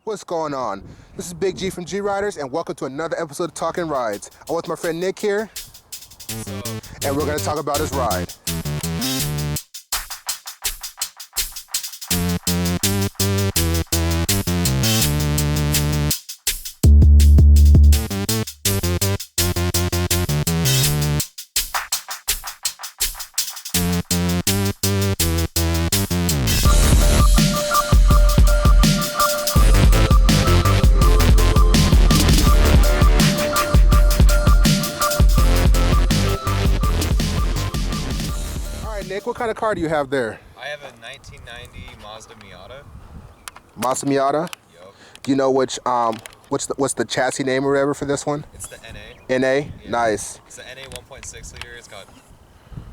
What's going on? This is Big G from G Riders, and welcome to another episode of Talking Rides. I'm with my friend Nick here, and we're going to talk about his ride. Nick, what kind of car do you have there? I have a 1990 Mazda Miata. Mazda Miata? Yup. Do you know which what's the chassis name or whatever for this one? It's the NA. NA? Yeah. Nice. It's the NA 1.6 liter. It's got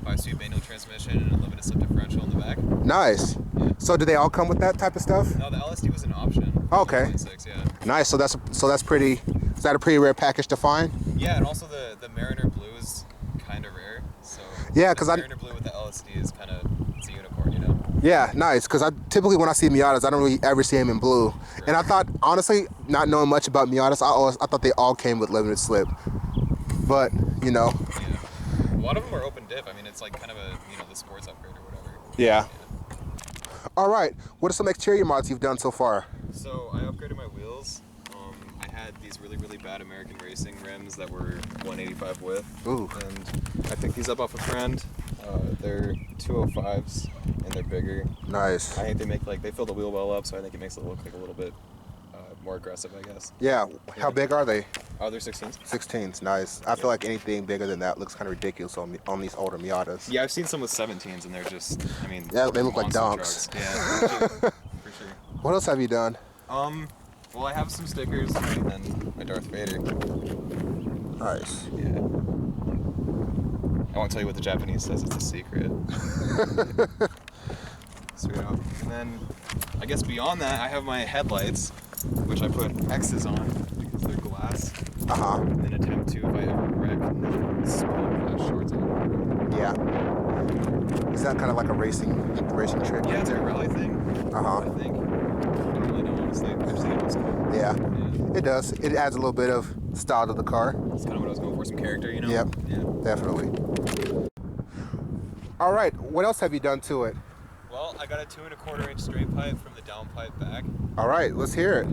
5-speed manual transmission and a limited slip differential in the back. Nice. Yeah. So do they all come with that type of stuff? No, the LSD was an option. Okay. 1.6, yeah. Nice. So that's pretty. Is that a pretty rare package to find? Yeah, and also the Mariner Blue is kind of rare. So yeah, the because Mariner Blue with the LSD is kind of, it's a unicorn, you know. Yeah, nice. Because I typically when I see Miatas, I don't really ever see them in blue. Sure. And I thought, honestly, not knowing much about Miatas, I thought they all came with limited slip. But you know. Yeah. A lot of them are open diff. I mean, it's like kind of a the sports upgrade or whatever. Yeah. All right. What are some exterior mods you've done so far? So I upgraded my wheels. I had these really bad American Racing rims that were 185 width. Ooh. And I picked these up off a friend. They're 205s and they're bigger. Nice. I think they fill the wheel well up, so I think it makes it look like a little bit more aggressive, I guess. Yeah. How big are they? Oh, they're 16s. 16s, nice. I feel like anything bigger than that looks kind of ridiculous on these older Miatas. Yeah, I've seen some with 17s, and they're just, I mean, yeah, they look like donks. donks. Yeah, for sure. What else have you done? Well, I have some stickers and then my Darth Vader. Nice. Yeah. I won't tell you what the Japanese says, it's a secret. Sweet up. And then, I guess beyond that, I have my headlights, which I put X's on because they're glass. Uh-huh. In an attempt to, if I ever wreck, not spill flash shorts on. Yeah. Is that kind of like a racing trick? Yeah, it's a rally thing. Uh-huh. I think. I don't really know, honestly. I just think it looks cool. Yeah. It does. It adds a little bit of style to the car. That's kind of what I was going for, some character, you know? Yep. Yeah. Definitely. All right. What else have you done to it? Well, I got a 2 1/4 inch straight pipe from the downpipe back. All right. Let's hear it.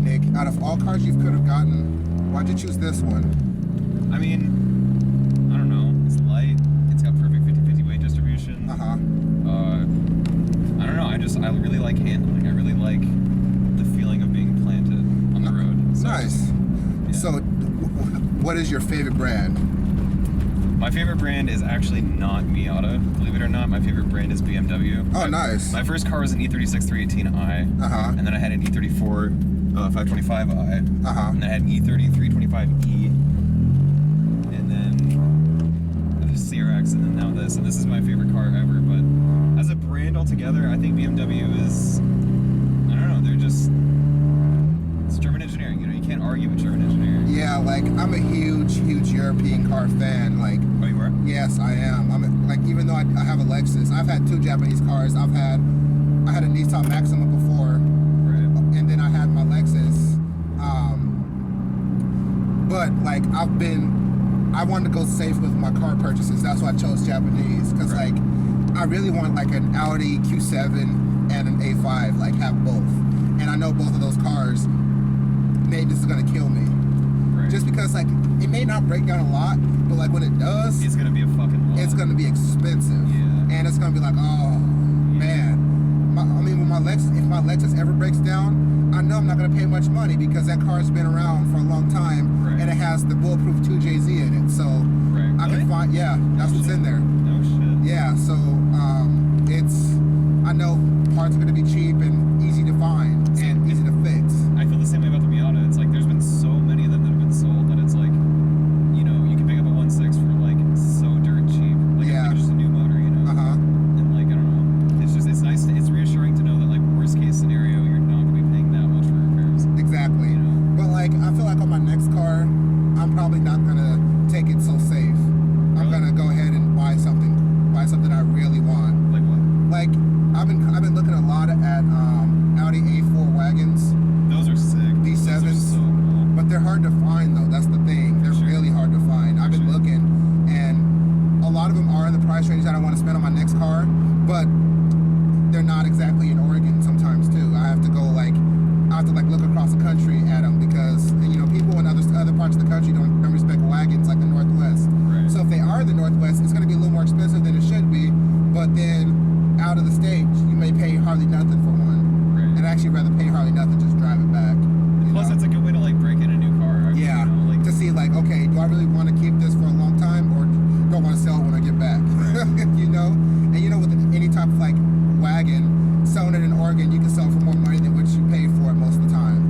Nick, out of all cars you could have gotten, why'd you choose this one? I mean, I don't know. It's light. It's got perfect 50-50 weight distribution. Uh-huh. I don't know. I really like handling. I really like the feeling of being planted on the road. So, nice. Yeah. So, what is your favorite brand? My favorite brand is actually not Miata. Believe it or not, my favorite brand is BMW. Oh, nice. My first car was an E36 318i. Uh-huh. And then I had an E34 525i. Uh-huh. And then I had an E30 325e. And then a CRX, and then now this. And this is my favorite car ever. But as a brand altogether, I think BMW is, I don't know, they're just, it's German engineering. You know, you can't argue with German engineering. Yeah, like, I'm a huge European car fan. Like, oh, you are? Yes, I am. Even though I have a Lexus, I've had 2 Japanese cars. I had a Nissan Maxima before. Right. And then I had my Lexus. But like I wanted to go safe with my car purchases. That's why I chose Japanese. Because right. like, I really want like an Audi Q7 and an A5, like have both. And I know both of those cars, this is gonna kill me. Right. Just because like, it may not break down a lot, but like when it does, it's gonna be a fucking lot. It's gonna be expensive. Yeah. and it's gonna be like, oh man. I mean, when if my Lexus ever breaks down, I know I'm not gonna pay much money because that car's been around for a long time, and it has the bulletproof 2JZ in it, so I can find. Yeah, that's what's in there. No shit. Yeah, so I know parts are gonna be cheap and easy to find and easy to fix. I feel the same way about the Miata. It's like there's been so many of them that have been sold that it's like, you know, you can pick up a 1.6 for like so dirt cheap. Like, it's just a new motor, you know. And like, I don't know. It's nice. It's reassuring to know that like worst case scenario, you're not gonna be paying that much for repairs. Exactly. You know. But like, I feel like on my next car, I'm probably not gonna take it so safe. I'm gonna go ahead and buy something I really want. Like what? Like I've been looking a lot at Audi A4 wagons. Those are sick. D7s. Those are so cool. But they're hard to find though. That's the thing. They're really hard to find. I've been looking, and a lot of them are in the price range that I want to spend on my next car, but they're not exactly in Oregon sometimes too. I have to look across the country at them because, you know, people in other parts of the country don't respect wagons like the Northwest. Right. So if they are in the Northwest, it's going to be a little more expensive than it should be. But then out of the state, you may pay hardly nothing for one. Right. And actually rather pay hardly nothing, just drive it back. Plus, it's a good way to like break in a new car. Yeah. You know, like, to see like, okay, do I really want to keep this for a long time, or do I want to sell it when I get back? Right. You know, and you know, with any type of like wagon, selling it in Oregon, you can sell for more money than what you paid for it most of the time.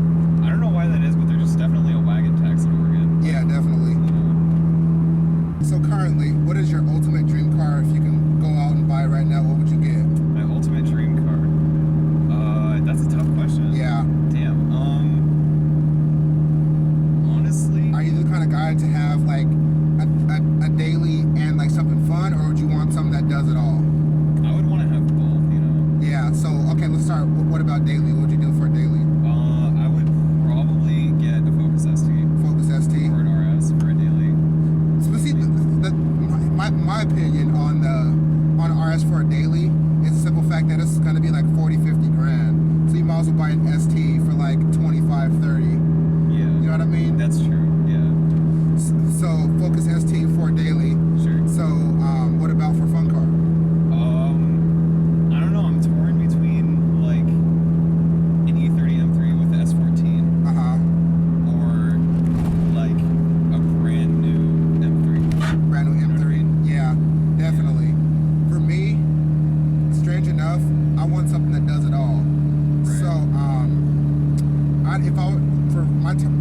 I don't know why that is, but there's just definitely a wagon tax in Oregon. Yeah, definitely. You know. So currently, what is your ultimate dream car? If you can go out and buy it right now, what would you get? My ultimate dream car. That's a tough question. Yeah. Damn. Honestly, are you the kind of guy to have like a daily and like something fun, or would you want something that does it all? I would want to have both. You know. Yeah. So okay, let's start. What about daily? What would you do for a daily? I would probably get a Focus ST. Focus ST. Or an RS for a daily. So see, my opinion on RS for a daily is the simple fact that it's going to be like 40-50 grand. So you might as well buy an ST for like 25-30. Yeah. You know what I mean? That's true. Yeah. So Focus ST for a daily. Sure. So what about for fun car? I don't know. I'm torn between like an E30 M3 with the S14. Or like a brand new M3. Brand new M3. Yeah, definitely. For me, strange enough, I want something that does it all. Right. So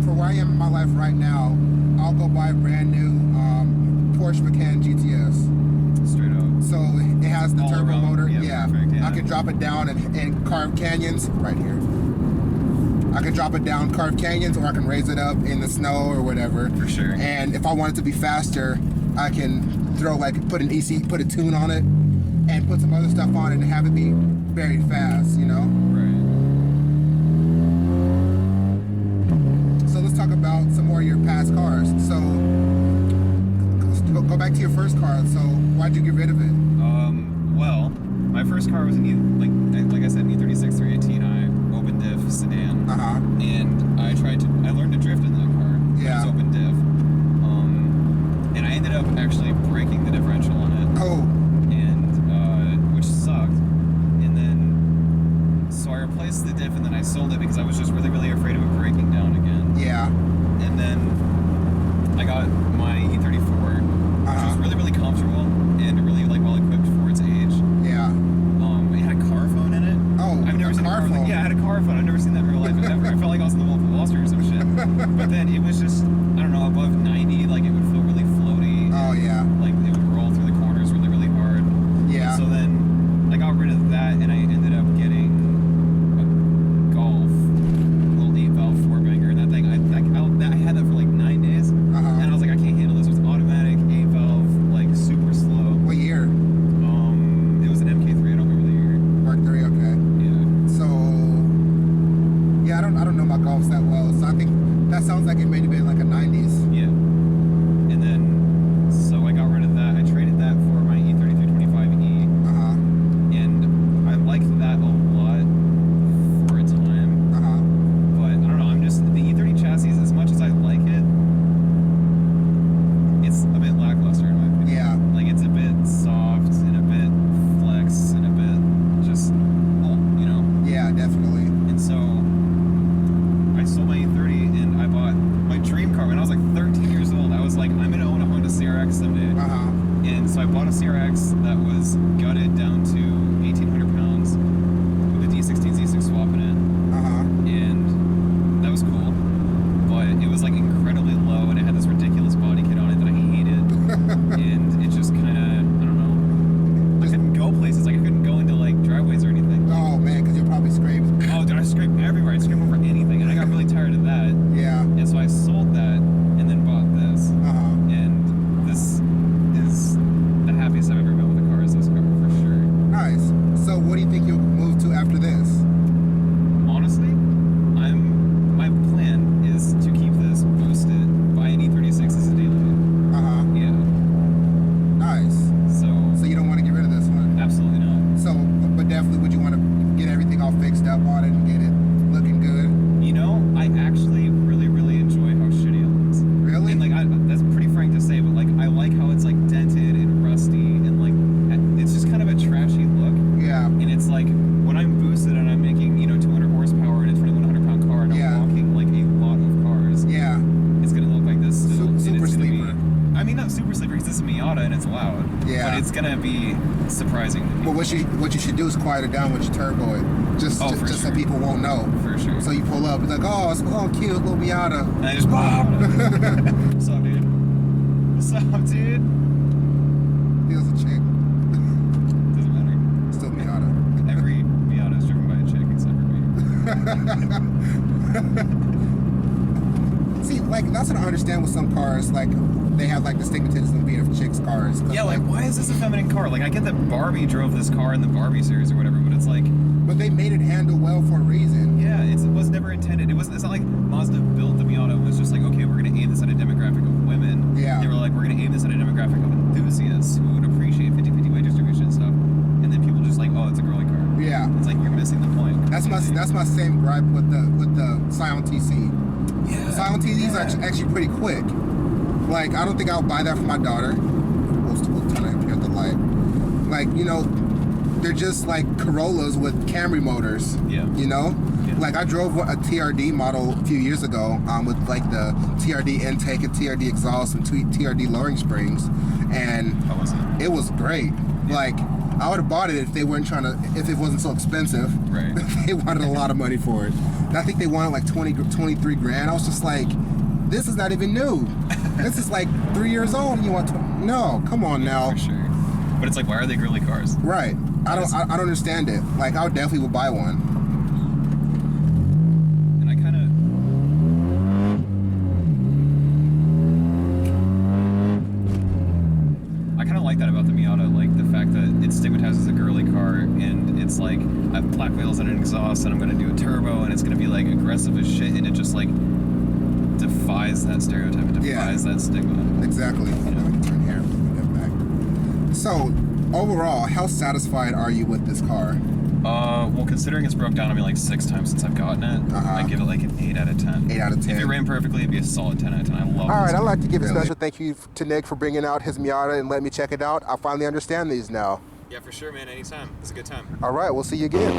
for where I am in my life right now, I'll go buy a brand new Porsche Macan GTS. Straight up. So it has the All turbo around, motor. yeah, perfect, yeah. I can drop it down and carve canyons right here. I can drop it down, carve canyons, or I can raise it up in the snow or whatever. For sure. And if I want it to be faster, I can put a tune on it, and put some other stuff on it and have it be very fast, you know? Right. So let's talk about some more of your past cars. So go back to your first car. So why'd you get rid of it? Well, my first car was an like I said, E36 318i open diff sedan. And I learned to drift in that car. Yeah. It was open diff. And I ended up actually breaking the differential on it. Oh. And which sucked. And then so I replaced the diff and then I sold it because I was just really, really afraid of it breaking down again. Yeah. And then I got my E34, which was really, really comfortable and really like well equipped for its age. Yeah. It had a car phone in it. Oh, I've never seen a car phone. Yeah, it had a car phone. I've never seen that in real life ever. I felt like I was in the Wolf of Wall Street or some shit. But then it was just, I don't know, above 90, like it would feel really floaty. Oh yeah. Like it would roll through the corners really, really hard. Yeah. So then I got rid of that and I ended up getting a Golf, little 8-valve 4-banger. That thing, I had that for like 9 days. And I was like, I can't handle this. It was automatic, 8-valve, like super slow. What year? It was an MK3. I don't remember the year. Mark 3. Okay. Yeah. So yeah, I don't know my Golfs that well. So I think that sounds like it may have been TRX that was gutted down to 1,800 pounds with a D16 Z6 swap in it. And that was cool. But it was like incredibly low, and it had this ridiculous body kit on it that I hated. And it just kind of, I don't know. I couldn't go places. Like I couldn't go into like driveways or anything. Oh man, because you'll probably scrape. Oh, dude, I scraped everywhere. I scraped over anything, and I got really tired of that. Yeah. And so I sold that and then bought this. And this is the happiest I've ever been with a car. Is this car for sure. Nice. So what do you think you'll move to after this? Honestly, my plan is to keep this boosted, buy an E36 as a daily. Yeah. Nice. So you don't want to get rid of this one? Absolutely not. So, but definitely, would you want to get everything all fixed up on it and get it looking good? You know, I actually really, really enjoy how shitty it looks. Really? And like, that's pretty frank to say, but like, I like how it's like dented and rusty and like, it's just kind of a trashy look. Yeah. And it's like, when I'm boosted and I'm making, you know, 200 horsepower in a 2,100 pound car and I'm walking like a lot of cars. Yeah. It's gonna look like this still. Super sleeper. I mean, not super sleeper because it's a Miata and it's loud. Yeah. But it's gonna be surprising. But what you should do is quiet it down when you turbo it, just sure. so people won't know. For sure. So you pull up, it's like, oh, it's cute little Miata. And I just Bob. What's up, dude? What's up, dude? Feels a chick. Doesn't matter. Still Miata. Every Miata is driven by a chick except for me. See, like that's what I understand with some cars. Like they have like the stigmatism of being of chicks' cars. Yeah, like why is this a feminine car? Like I get that Barbie drove this car in the Barbie series or whatever, but it's like. But they made it handle well for a reason. Yeah, it was never intended. It's not like Mazda built the Miata and was just like, okay, we're gonna aim this at a demographic of women. Yeah. They were like, we're gonna aim this at a demographic of enthusiasts who would appreciate 50-50 weight distribution and stuff. And then people just like, oh, it's a girly car. Yeah. It's like you're missing the point. That's my same gripe with the Scion TC. Yeah. Scion TC is actually pretty quick. Like I don't think I'll buy that for my daughter. We'll turn it here at the light. Like you know, they're just like Corollas with Camry motors. Yeah. You know, like I drove a TRD model a few years ago with like the TRD intake and TRD exhaust and TRD lowering springs, and how was it? It was great. Yeah. Like I would have bought it if they weren't if it wasn't so expensive. Right. They wanted a lot of money for it. And I think they wanted like 23 grand. I was just like, this is not even new. This is like 3 years old and you want no, come on now. For sure. But it's like, why are they girly cars? Right. I don't understand it. Like I definitely would buy one. And I kind of like that about the Miata, like the fact that it stigmatizes a girly car and it's like I have black wheels and an exhaust and I'm gonna do a turbo and it's gonna be like aggressive as shit and it just like defies that stereotype, it defies that stigma. Exactly. Turn here, get back. So overall, how satisfied are you with this car? Well, considering it's broke down on me like 6 times since I've gotten it, I give it like an 8 out of 10. 8 out of 10. If it ran perfectly, it'd be a solid 10 out of 10. I love it. All right, I'd like to give a special thank you to Nick for bringing out his Miata and letting me check it out. I finally understand these now. Yeah, for sure, man. Anytime. It's a good time. All right, we'll see you again.